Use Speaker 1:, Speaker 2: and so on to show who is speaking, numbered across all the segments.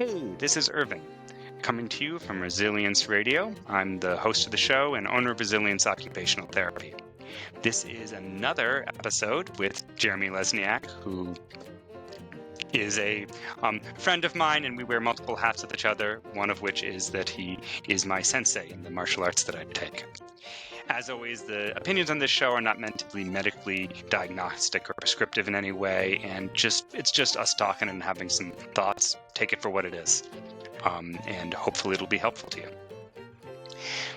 Speaker 1: Hey, this is Irvin, coming to you from Resilience Radio. I'm the host of the show and owner of Resilience Occupational Therapy. This is another episode with Jeremy Lesniak, who is a friend of mine, and we wear multiple hats with each other, one of which is that he is my sensei in the martial arts that I take. As always, the opinions on this show are not meant to be medically diagnostic or prescriptive in any way, and it's just us talking and having some thoughts. Take it for what it is, and hopefully it'll be helpful to you.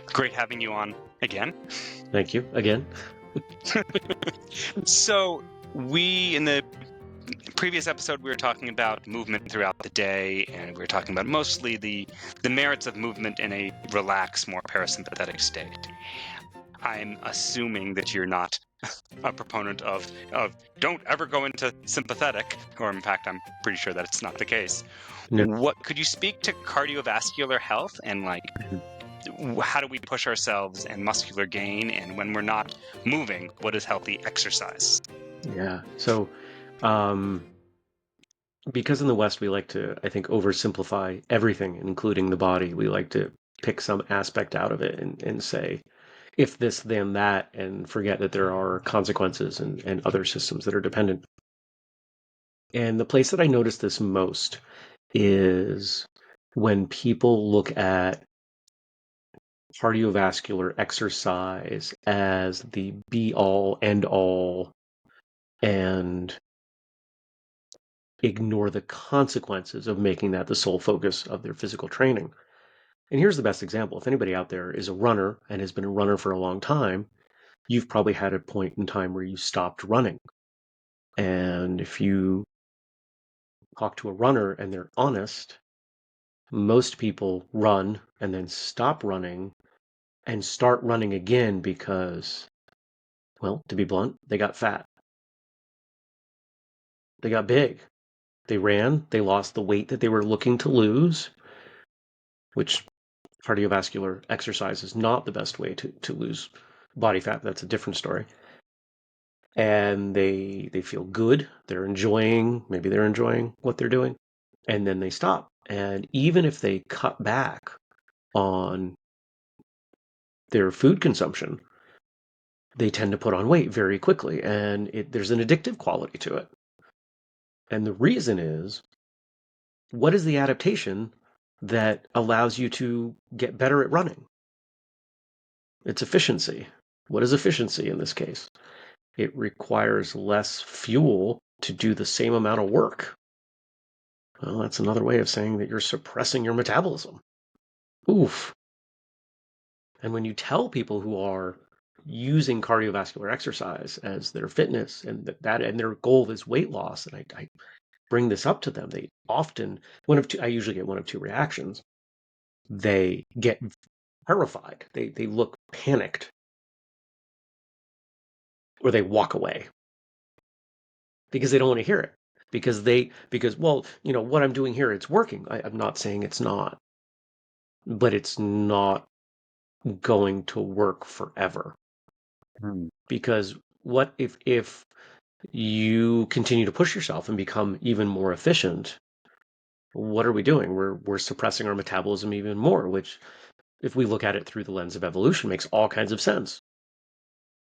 Speaker 1: Great having you on again.
Speaker 2: Thank you again.
Speaker 1: So in the previous episode, we were talking about movement throughout the day, and we were talking about mostly the merits of movement in a relaxed, more parasympathetic state. I'm assuming that you're not a proponent of don't ever go into sympathetic, or in fact, I'm pretty sure that it's not the case.
Speaker 2: No.
Speaker 1: What could you speak to cardiovascular health and how do we push ourselves and muscular gain? And when we're not moving, what is healthy exercise?
Speaker 2: Yeah. So, because in the West we like to, I think, oversimplify everything, including the body. We like to pick some aspect out of it and say, if this, then that, and forget that there are consequences and other systems that are dependent. And the place that I notice this most is when people look at cardiovascular exercise as the be-all, end-all, and ignore the consequences of making that the sole focus of their physical training. And here's the best example. If anybody out there is a runner and has been a runner for a long time, you've probably had a point in time where you stopped running. And if you talk to a runner and they're honest, most people run and then stop running and start running again because, well, to be blunt, they got fat. They got big. They ran, they lost the weight that they were looking to lose, which cardiovascular exercise is not the best way to lose body fat. That's a different story. And they feel good. Maybe they're enjoying what they're doing. And then they stop. And even if they cut back on their food consumption, they tend to put on weight very quickly. And there's an addictive quality to it. And the reason is, what is the adaptation that allows you to get better at running? It's efficiency. What is efficiency in this case? It requires less fuel to do the same amount of work. Well, that's another way of saying that you're suppressing your metabolism. Oof. And when you tell people who are using cardiovascular exercise as their fitness and their goal is weight loss, and I bring this up to them, they often, I usually get one of two reactions. They get terrified. They look panicked, or they walk away because they don't want to hear it. Because well, what I'm doing here, it's working. I'm not saying it's not, but it's not going to work forever. Because what if you continue to push yourself and become even more efficient? What are we doing? We're suppressing our metabolism even more, which, if we look at it through the lens of evolution, makes all kinds of sense.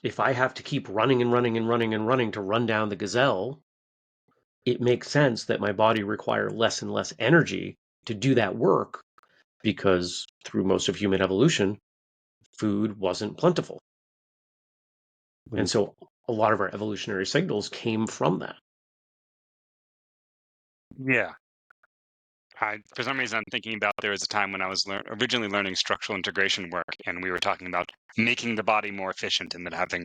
Speaker 2: If I have to keep running and running and running and running to run down the gazelle, it makes sense that my body require less and less energy to do that work, because through most of human evolution, food wasn't plentiful. And so a lot of our evolutionary signals came from that.
Speaker 1: Yeah. For some reason, I'm thinking about there was a time when I was originally learning structural integration work, and we were talking about making the body more efficient, and then having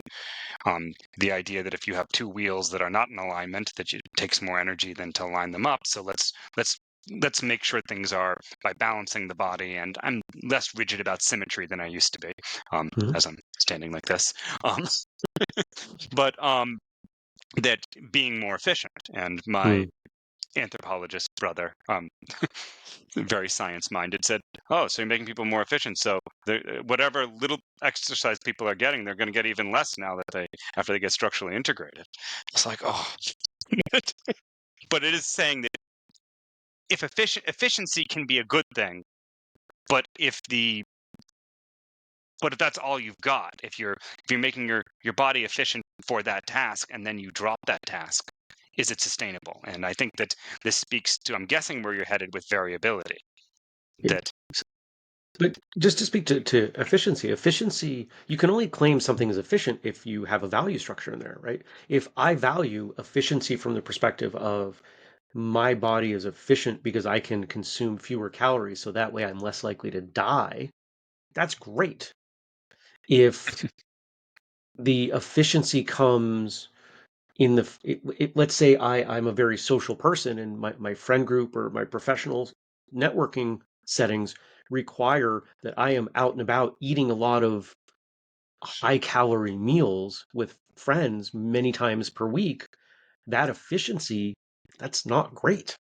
Speaker 1: the idea that if you have two wheels that are not in alignment, that it takes more energy than to line them up. So let's make sure things are by balancing the body. And I'm less rigid about symmetry than I used to be, as I'm standing like this. But that being more efficient, and my anthropologist brother, very science-minded, said, "Oh, so you're making people more efficient. So whatever little exercise people are getting, they're going to get even less now that after they get structurally integrated." It's like, oh, but it is saying that if efficiency can be a good thing, but if that's all you've got, if you're making your body efficient for that task and then you drop that task, is it sustainable? And I think that this speaks to, I'm guessing, where you're headed with variability. That
Speaker 2: But just to speak to efficiency, you can only claim something is efficient if you have a value structure in there, right? If I value efficiency from the perspective of my body is efficient because I can consume fewer calories, so that way I'm less likely to die, that's great. If the efficiency comes in let's say I'm a very social person and my friend group or my professional networking settings require that I am out and about eating a lot of high calorie meals with friends many times per week, that efficiency, that's not great.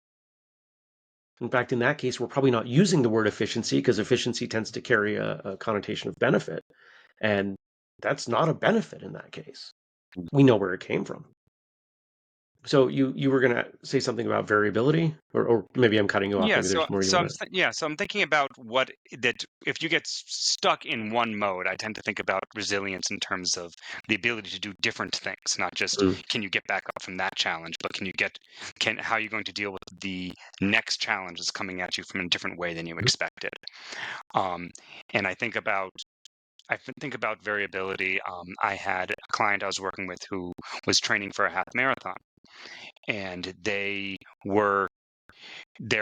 Speaker 2: In fact, in that case, we're probably not using the word efficiency because efficiency tends to carry a connotation of benefit. And that's not a benefit in that case. We know where it came from. So you were going to say something about variability, or maybe I'm cutting you off.
Speaker 1: Yeah,
Speaker 2: Maybe there's more you want to.
Speaker 1: so I'm thinking about that if you get stuck in one mode, I tend to think about resilience in terms of the ability to do different things, not just can you get back up from that challenge, but how are you going to deal with the next challenge that's coming at you from a different way than you expected. And I think about variability. I had a client I was working with who was training for a half marathon, and their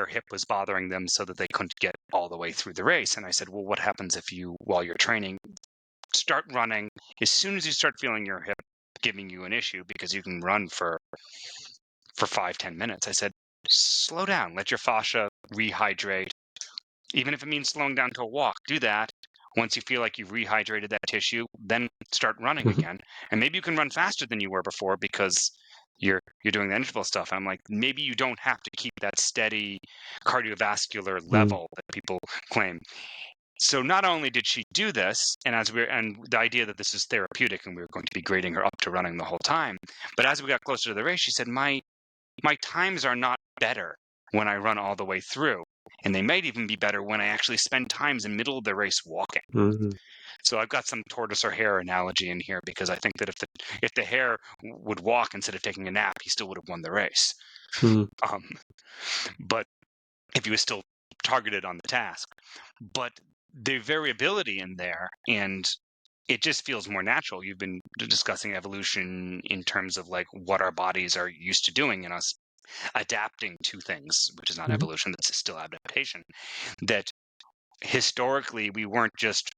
Speaker 1: hip was bothering them so that they couldn't get all the way through the race. And I said, well, what happens if you, while you're training, start running? As soon as you start feeling your hip giving you an issue, because you can run for 5-10 minutes, I said, slow down, let your fascia rehydrate. Even if it means slowing down to a walk, do that. Once you feel like you've rehydrated that tissue, then start running again. And maybe you can run faster than you were before because you're doing the interval stuff. I'm like, maybe you don't have to keep that steady cardiovascular level that people claim. So not only did she do this, and the idea that this is therapeutic and we were going to be grading her up to running the whole time, but as we got closer to the race, she said, my times are not better when I run all the way through. And they might even be better when I actually spend times in the middle of the race walking.
Speaker 2: Mm-hmm.
Speaker 1: So I've got some tortoise or hare analogy in here, because I think that if the hare would walk instead of taking a nap, he still would have won the race. But if he was still targeted on the task. But the variability in there, and it just feels more natural. You've been discussing evolution in terms of like what our bodies are used to doing and us adapting to things, which is not evolution, that's still adaptation. That historically we weren't just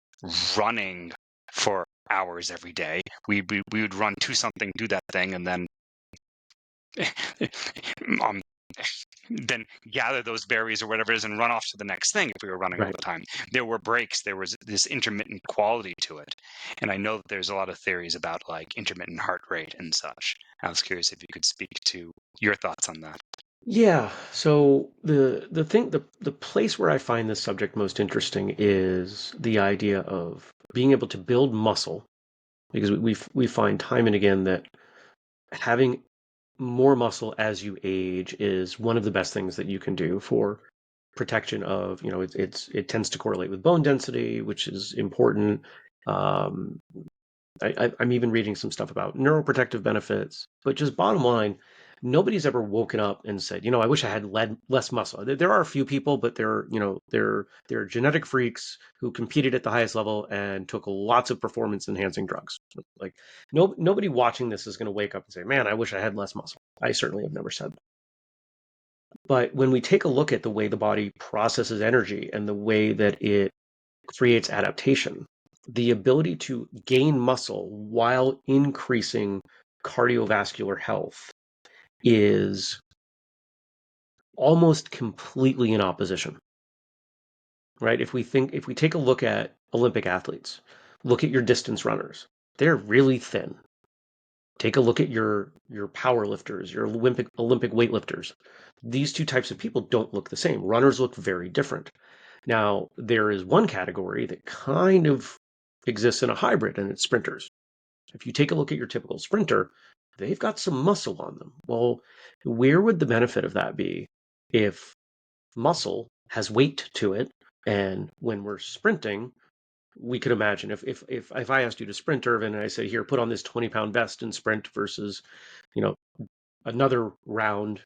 Speaker 1: running for hours every day. We would run to something, do that thing, and then then gather those berries or whatever it is and run off to the next thing if we were running all the time. There were breaks. There was this intermittent quality to it. And I know that there's a lot of theories about like intermittent heart rate and such. I was curious if you could speak to your thoughts on that.
Speaker 2: Yeah. So the place where I find this subject most interesting is the idea of being able to build muscle, because we find time and again that having more muscle as you age is one of the best things that you can do for protection of, it tends to correlate with bone density, which is important. I'm even reading some stuff about neuroprotective benefits, but just bottom line, nobody's ever woken up and said, I wish I had less muscle. There are a few people, but they're genetic freaks who competed at the highest level and took lots of performance enhancing drugs. Like nobody watching this is going to wake up and say, man, I wish I had less muscle. I certainly have never said that. But when we take a look at the way the body processes energy and the way that it creates adaptation, the ability to gain muscle while increasing cardiovascular health is almost completely in opposition, right? If we take a look at Olympic athletes, look at your distance runners, they're really thin. Take a look at your power lifters, your Olympic weightlifters. These two types of people don't look the same. Runners look very different. Now, there is one category that kind of exists in a hybrid, and it's sprinters. If you take a look at your typical sprinter, they've got some muscle on them. Well, where would the benefit of that be if muscle has weight to it. And when we're sprinting, we could imagine if I asked you to sprint, Irvin, and I said, here, put on this 20-pound vest and sprint versus, you know, another round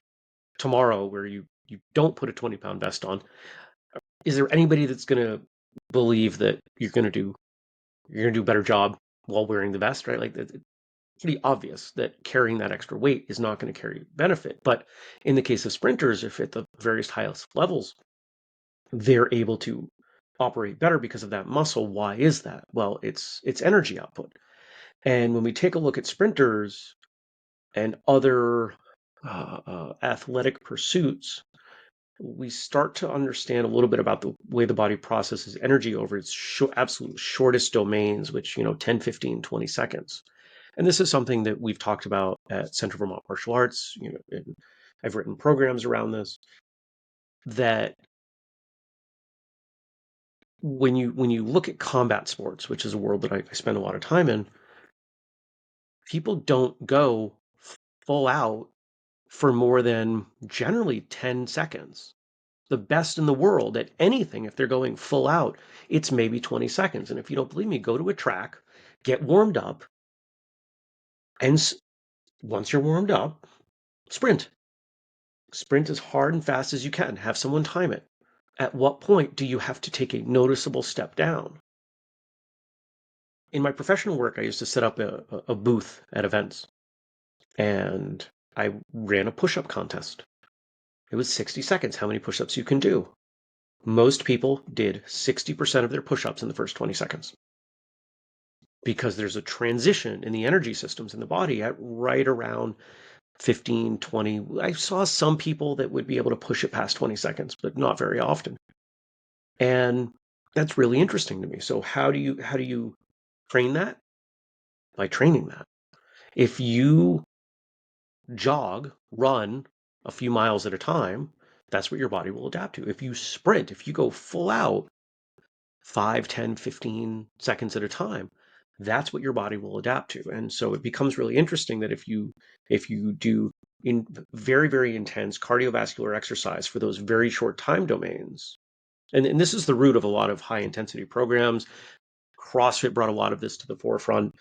Speaker 2: tomorrow where you don't put a 20-pound vest on, is there anybody that's going to believe that you're going to do a better job while wearing the vest, right? Like, it's pretty obvious that carrying that extra weight is not going to carry benefit. But in the case of sprinters, if at the various highest levels, they're able to operate better because of that muscle. Why is that? Well, it's energy output. And when we take a look at sprinters and other athletic pursuits, we start to understand a little bit about the way the body processes energy over its absolute shortest domains, which, 10, 15, 20 seconds. And this is something that we've talked about at Central Vermont Martial Arts. And I've written programs around this, that when you look at combat sports, which is a world that I spend a lot of time in, people don't go full out for more than generally 10 seconds. The best in the world at anything, if they're going full out, it's maybe 20 seconds. And if you don't believe me, go to a track, get warmed up, and once you're warmed up, sprint. Sprint as hard and fast as you can. Have someone time it. At what point do you have to take a noticeable step down? In my professional work, I used to set up a booth at events, and I ran a push-up contest. It was 60 seconds, how many push-ups you can do. Most people did 60% of their push-ups in the first 20 seconds. Because there's a transition in the energy systems in the body at right around 15, 20. I saw some people that would be able to push it past 20 seconds, but not very often. And that's really interesting to me. So how do you train that? By training that. If you jog, run a few miles at a time, that's what your body will adapt to. If you sprint, if you go full out 5, 10, 15 seconds at a time, that's what your body will adapt to. And so it becomes really interesting that if you do in very, very intense cardiovascular exercise for those very short time domains, and this is the root of a lot of high intensity programs. CrossFit brought a lot of this to the forefront.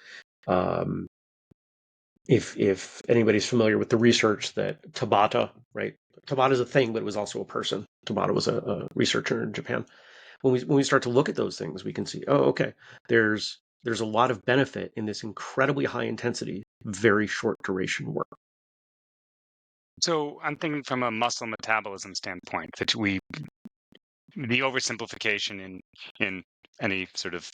Speaker 2: If anybody's familiar with the research that Tabata, right? Tabata is a thing, but it was also a person. Tabata was a researcher in Japan. When we start to look at those things, we can see, oh, okay, there's a lot of benefit in this incredibly high intensity, very short duration work.
Speaker 1: So I'm thinking from a muscle metabolism standpoint that the oversimplification in any sort of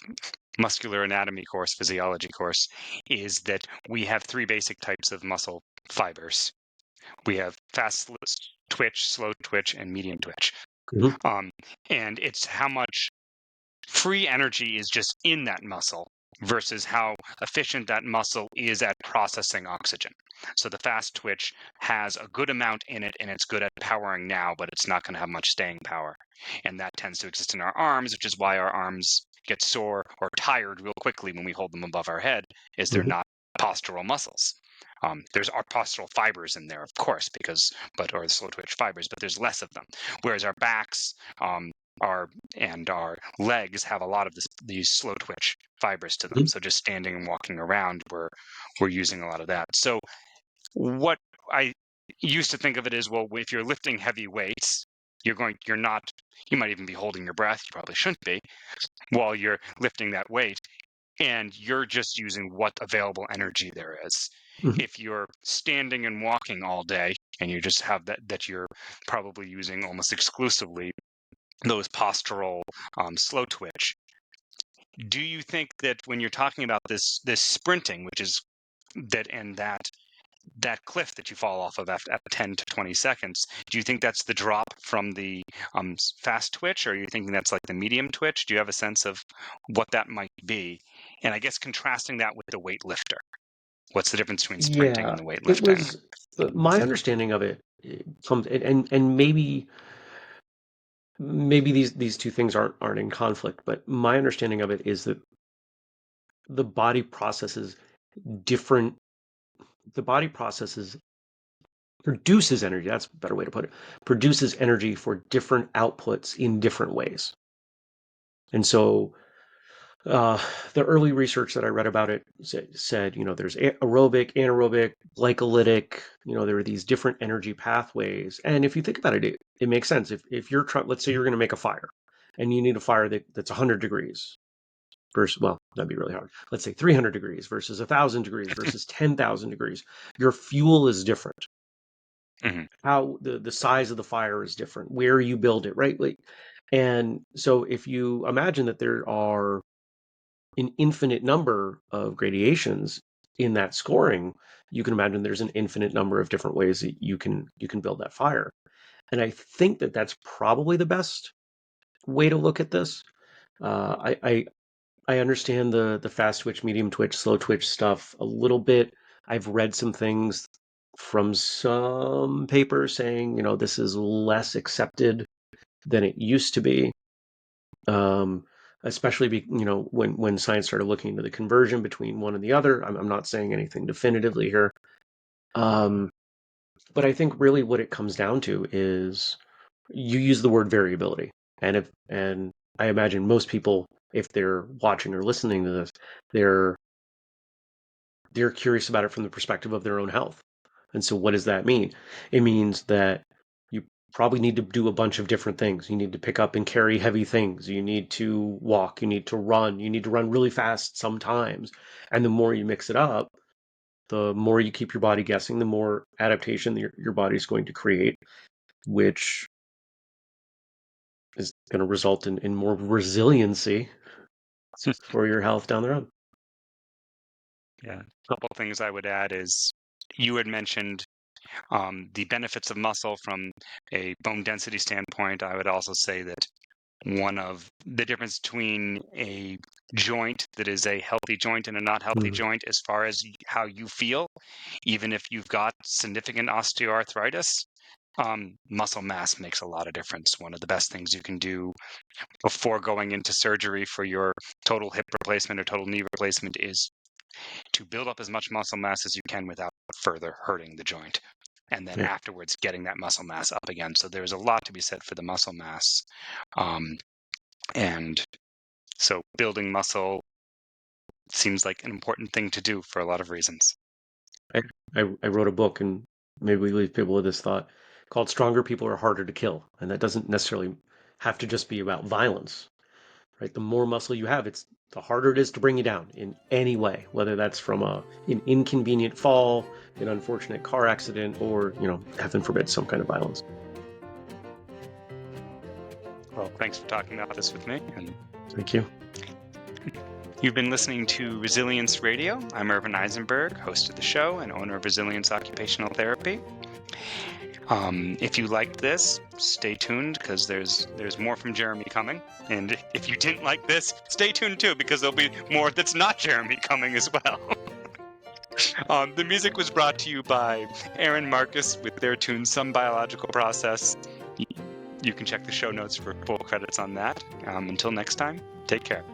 Speaker 1: muscular anatomy course, physiology course, is that we have three basic types of muscle fibers. We have fast twitch, slow twitch, and medium twitch.
Speaker 2: Mm-hmm.
Speaker 1: And it's how much free energy is just in that muscle versus how efficient that muscle is at processing oxygen. So the fast twitch has a good amount in it, and it's good at powering now, but it's not going to have much staying power. And that tends to exist in our arms, which is why our arms get sore or tired real quickly when we hold them above our head, is they're not postural muscles. There's our postural fibers in there, of course, or the slow twitch fibers, but there's less of them. Whereas our backs, our legs have a lot of these slow twitch fibers to them.
Speaker 2: Mm-hmm.
Speaker 1: So just standing and walking around, we're using a lot of that. So what I used to think of it as, well, if you're lifting heavy weights, you might even be holding your breath. You probably shouldn't be while you're lifting that weight. And you're just using what available energy there is.
Speaker 2: Mm-hmm.
Speaker 1: If you're standing and walking all day and you just have that you're probably using almost exclusively those postural slow twitch. Do you think that when you're talking about this sprinting, which is that cliff that you fall off of at 10 to 20 seconds, do you think that's the drop from the fast twitch, or are you thinking that's like the medium twitch? Do you have a sense of what that might be? And I guess contrasting that with the weightlifter, what's the difference between sprinting and the
Speaker 2: It
Speaker 1: weightlifting?
Speaker 2: was my understanding of it comes, and maybe these two things aren't in conflict, but my understanding of it is that the body processes different the body processes produces energy. That's a better way to put it. Produces energy for different outputs in different ways. And so the early research that I read about it said, there's aerobic, anaerobic, glycolytic, there are these different energy pathways. And if you think about it, it makes sense. If you're let's say you're going to make a fire and you need a fire that's 100 degrees versus, well, that'd be really hard. Let's say 300 degrees versus 1,000 degrees versus 10,000 degrees. Your fuel is different.
Speaker 1: Mm-hmm.
Speaker 2: How the size of the fire is different, where you build it, right? And so if you imagine that there are an infinite number of gradations in that scoring, you can imagine there's an infinite number of different ways that you can build that fire. And I think that that's probably the best way to look at this. I understand the fast twitch, medium twitch, slow twitch stuff a little bit. I've read some things from some papers saying, this is less accepted than it used to be. Especially when science started looking into the conversion between one and the other. I'm not saying anything definitively here. But I think really what it comes down to is you use the word variability. And I imagine most people, if they're watching or listening to this, they're curious about it from the perspective of their own health. And so what does that mean? It means that you probably need to do a bunch of different things. You need to pick up and carry heavy things. You need to walk. You need to run. You need to run really fast sometimes. And the more you mix it up, the more you keep your body guessing, the more adaptation your body's going to create, which is going to result in more resiliency for your health down the road.
Speaker 1: Yeah. A couple of things I would add is you had mentioned the benefits of muscle from a bone density standpoint. I would also say that one of the difference between a joint that is a healthy joint and a not healthy joint, as far as how you feel, even if you've got significant osteoarthritis, muscle mass makes a lot of difference. One of the best things you can do before going into surgery for your total hip replacement or total knee replacement is to build up as much muscle mass as you can without further hurting the joint. And then afterwards, getting that muscle mass up again. So there's a lot to be said for the muscle mass. And so building muscle seems like an important thing to do for a lot of reasons.
Speaker 2: I wrote a book, and maybe we leave people with this thought, called Stronger People Are Harder to Kill. And that doesn't necessarily have to just be about violence, right? The more muscle you have, the harder it is to bring you down in any way, whether that's from an inconvenient fall, an unfortunate car accident, or, heaven forbid, some kind of violence.
Speaker 1: Well, thanks for talking about this with me. And
Speaker 2: thank you.
Speaker 1: You've been listening to Resilience Radio. I'm Irvin Eisenberg, host of the show and owner of Resilience Occupational Therapy. If you liked this, stay tuned, because there's more from Jeremy coming. And if you didn't like this, stay tuned too, because there'll be more that's not Jeremy coming as well. The music was brought to you by Aaron Marcus with their tune Some Biological Process. You can check the show notes for full credits on that. Until next time, take care.